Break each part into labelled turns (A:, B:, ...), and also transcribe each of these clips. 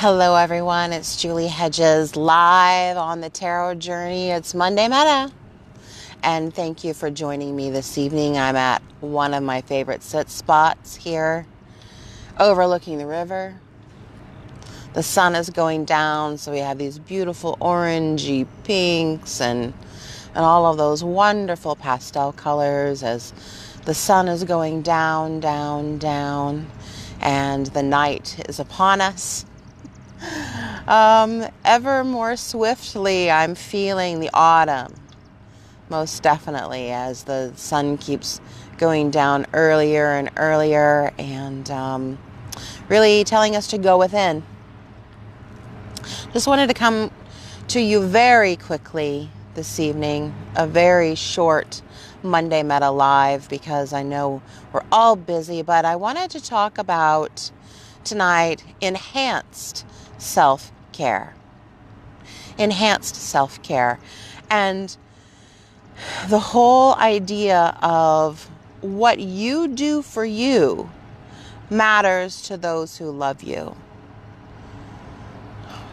A: Hello everyone, it's Julie Hedges live on the Tarot Journey. It's Monday Metta. And thank you for joining me this evening. I'm at one of my favorite sit spots here, overlooking the river. The sun is going down, so we have these beautiful orangey pinks and all of those wonderful pastel colors as the sun is going down, down, down, and the night is upon us. Ever more swiftly, I'm feeling the autumn, most definitely, as the sun keeps going down earlier and earlier and really telling us to go within. Just wanted to come to you very quickly this evening, a very short Monday Metta Live, because I know we're all busy, but I wanted to talk about tonight enhanced self-care. Enhanced self-care. And the whole idea of what you do for you matters to those who love you.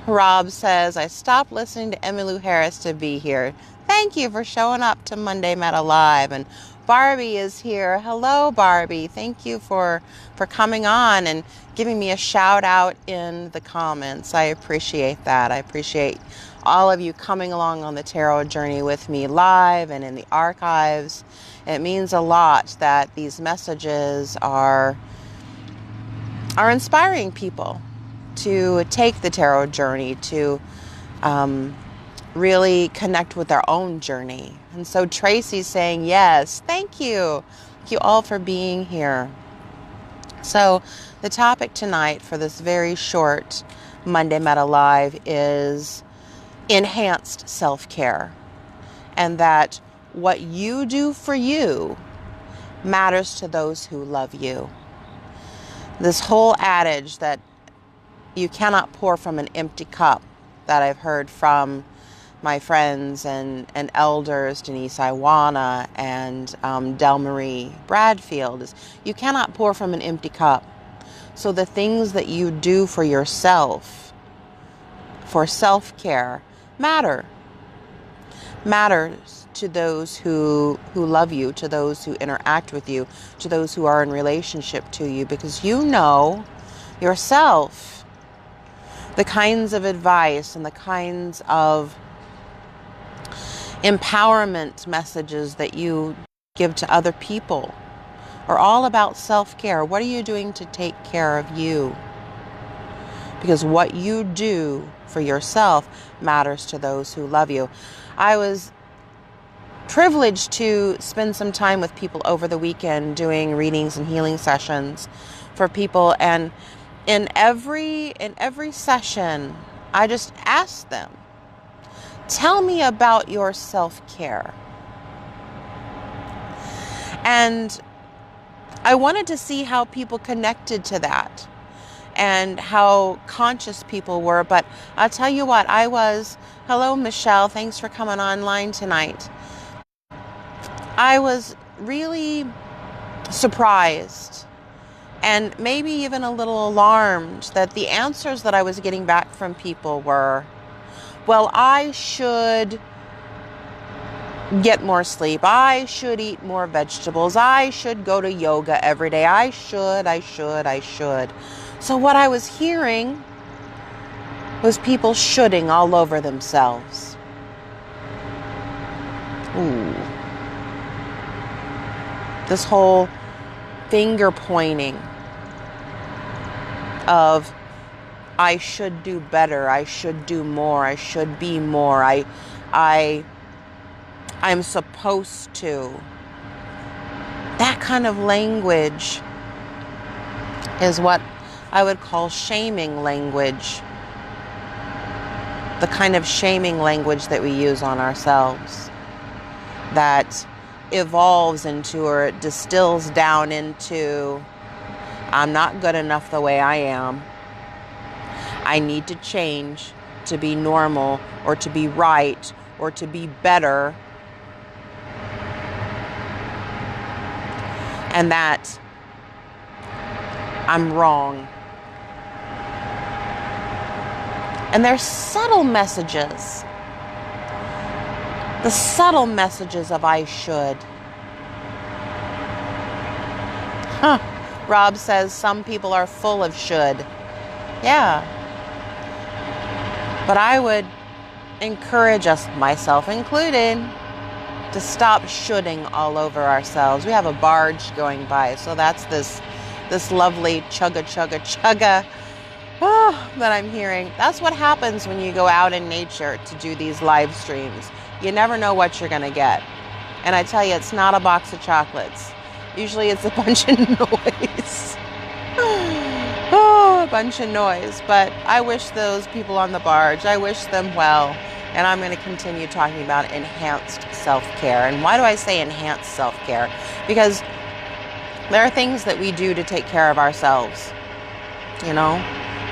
A: Rob says, I stopped listening to Emmylou Harris to be here. Thank you for showing up to Monday Metta Live. And Barbie is here. Hello, Barbie. Thank you for coming on and giving me a shout out in the comments. I appreciate that. I appreciate all of you coming along on the tarot journey with me live and in the archives. It means a lot that these messages are inspiring people to take the tarot journey, to really connect with their own journey. And so Tracy's saying yes. Thank you. Thank you all for being here. So the topic tonight for this very short Monday Metta Live is enhanced self-care, and that what you do for you matters to those who love you. This whole adage that you cannot pour from an empty cup that I've heard from my friends and elders, Denise Iwana and Del Marie Bradfield, is you cannot pour from an empty cup. So the things that you do for yourself, for self-care, matters to those who love you, to those who interact with you, to those who are in relationship to you, because you know yourself the kinds of advice and the kinds of empowerment messages that you give to other people are all about self-care. What are you doing to take care of you? Because what you do for yourself matters to those who love you. I was privileged to spend some time with people over the weekend doing readings and healing sessions for people, and in every session I just asked them, tell me about your self-care. And I wanted to see how people connected to that and how conscious people were. But I'll tell you what, hello Michelle, thanks for coming online tonight. I was really surprised and maybe even a little alarmed that the answers that I was getting back from people were, well, I should get more sleep. I should eat more vegetables. I should go to yoga every day. I should. So what I was hearing was people shoulding all over themselves. Ooh. This whole finger pointing of I should do better, I should do more, I should be more, I'm supposed to. That kind of language is what I would call shaming language. The kind of shaming language that we use on ourselves, that evolves into, or it distills down into, I'm not good enough the way I am. I need to change to be normal, or to be right, or to be better. And that I'm wrong. And there's subtle messages. The subtle messages of I should. Rob says some people are full of should. Yeah. But I would encourage us, myself included, to stop shoulding all over ourselves. We have a barge going by, so that's this lovely chugga chugga chugga that I'm hearing. That's what happens when you go out in nature to do these live streams. You never know what you're going to get. And I tell you, it's not a box of chocolates. Usually it's a bunch of noise. A bunch of noise. But I wish those people on the barge, I wish them well. And I'm going to continue talking about enhanced self-care. And why do I say enhanced self-care? Because there are things that we do to take care of ourselves. You know,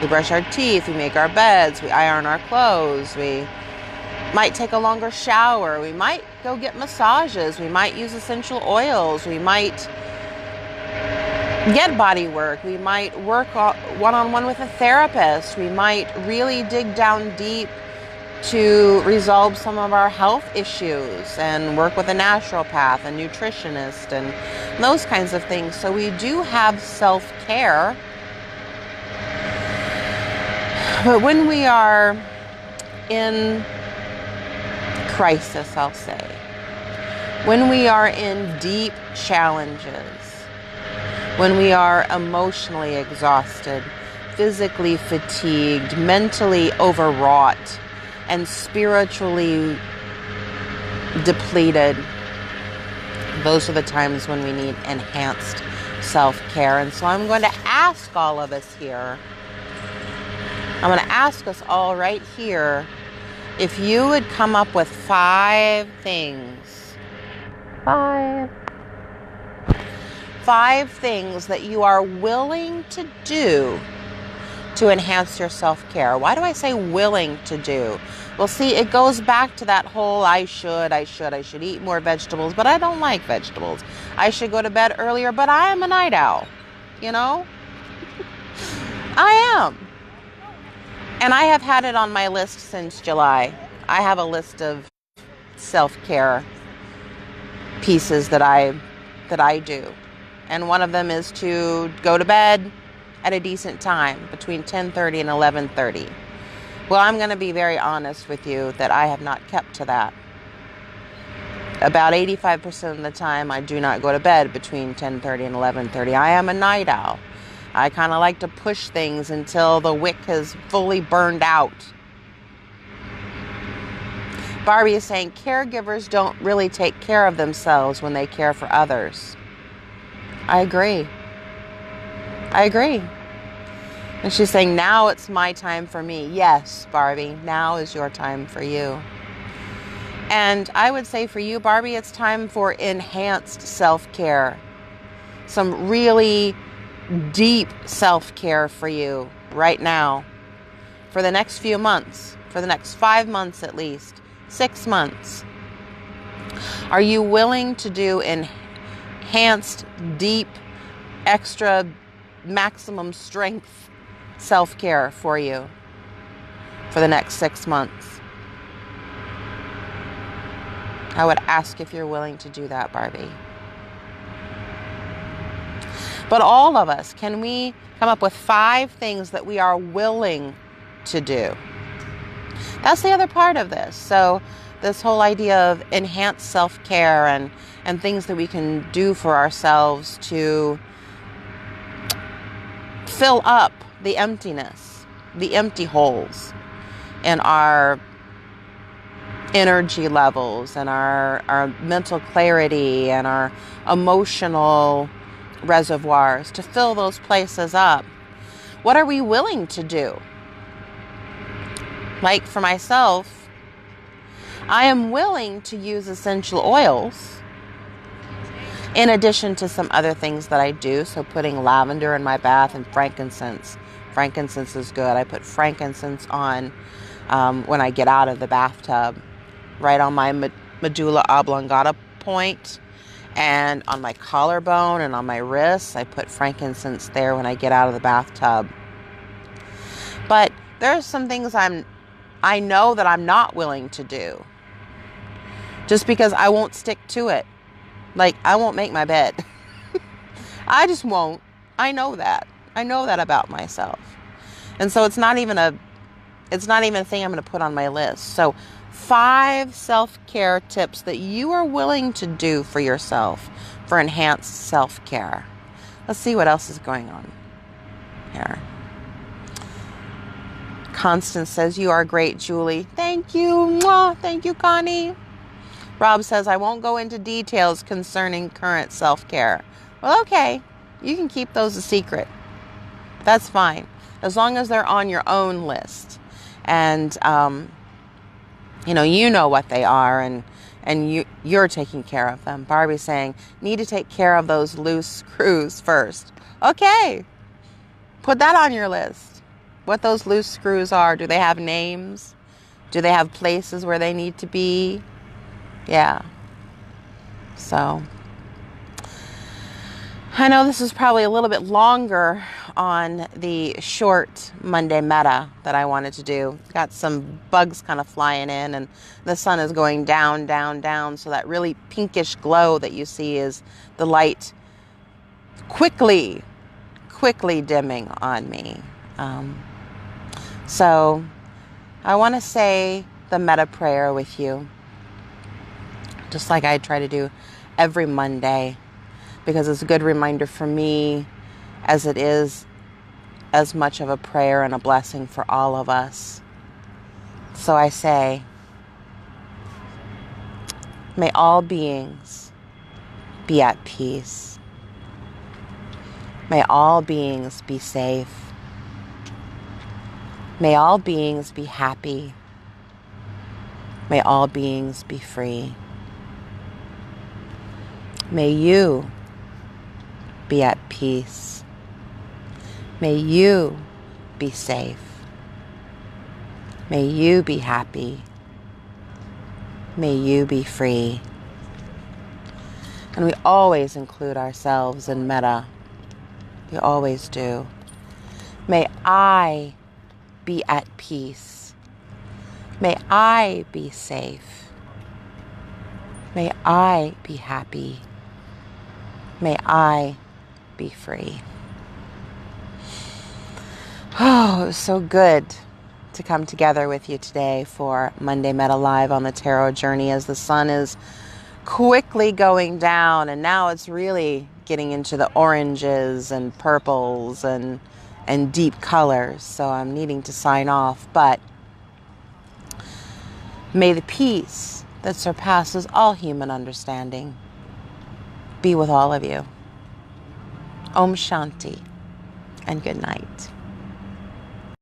A: we brush our teeth, we make our beds, we iron our clothes, we might take a longer shower, we might go get massages, we might use essential oils, we might get body work, we might work one-on-one with a therapist, we might really dig down deep to resolve some of our health issues and work with a naturopath, a nutritionist, and those kinds of things. So we do have self-care. But when we are in crisis, I'll say, when we are in deep challenges, when we are emotionally exhausted, physically fatigued, mentally overwrought, and spiritually depleted, those are the times when we need enhanced self-care. And so I'm going to ask all of us here, I'm going to ask us all right here, if you would come up with 5 things, 5 things that you are willing to do to enhance your self-care. Why do I say willing to do? Well, see, it goes back to that whole I should eat more vegetables, but I don't like vegetables. I should go to bed earlier, but I am a night owl. You know? I am. And I have had it on my list since July. I have a list of self-care pieces that I do. And one of them is to go to bed at a decent time, between 10:30 and 11:30. Well, I'm going to be very honest with you that I have not kept to that. About 85% of the time, I do not go to bed between 10:30 and 11:30. I am a night owl. I kind of like to push things until the wick has fully burned out. Barbie is saying caregivers don't really take care of themselves when they care for others. I agree. And she's saying, now it's my time for me. Yes, Barbie, now is your time for you. And I would say for you, Barbie, it's time for enhanced self-care. Some really deep self-care for you right now. For the next few months. For the next 5 months at least. 6 months. Are you willing to do enhanced, deep, extra, maximum strength self-care for you for the next 6 months? I would ask if you're willing to do that, Barbie. But all of us, can we come up with 5 things that we are willing to do? That's the other part of this. So this whole idea of enhanced self-care and things that we can do for ourselves to fill up the emptiness, the empty holes in our energy levels and our mental clarity and our emotional reservoirs, to fill those places up. What are we willing to do? Like for myself, I am willing to use essential oils in addition to some other things that I do. So putting lavender in my bath and frankincense. Frankincense is good. I put frankincense on when I get out of the bathtub, right on my medulla oblongata point and on my collarbone and on my wrists. I put frankincense there when I get out of the bathtub. But there are some things I'm I know that I'm not willing to do. Just because I won't stick to it. Like, I won't make my bed. I just won't. I know that. I know that about myself. And so it's not even a thing I'm going to put on my list. So 5 self-care tips that you are willing to do for yourself for enhanced self-care. Let's see what else is going on here. Constance says, you are great, Julie. Thank you. Mwah. Thank you, Connie. Rob says, I won't go into details concerning current self-care. Well, okay. You can keep those a secret. That's fine. As long as they're on your own list. And, you know what they are, and you're taking care of them. Barbie's saying, need to take care of those loose screws first. Okay. Put that on your list. What those loose screws are. Do they have names? Do they have places where they need to be? Yeah. So, I know this is probably a little bit longer on the short Monday meta that I wanted to do. Got some bugs kind of flying in, and the sun is going down, down, down. So that really pinkish glow that you see is the light quickly dimming on me. So I want to say the meta prayer with you, just like I try to do every Monday, because it's a good reminder for me, as it is as much of a prayer and a blessing for all of us. So I say, may all beings be at peace. May all beings be safe. May all beings be happy. May all beings be free. May you be at peace. May you be safe. May you be happy. May you be free. And we always include ourselves in metta. We always do. May I be at peace. May I be safe. May I be happy. May I be free. Oh, it was so good to come together with you today for Monday Metta Live on the Tarot Journey, as the sun is quickly going down, and now it's really getting into the oranges and purples and deep colors. So I'm needing to sign off, but may the peace that surpasses all human understanding be with all of you. Om Shanti, and good night.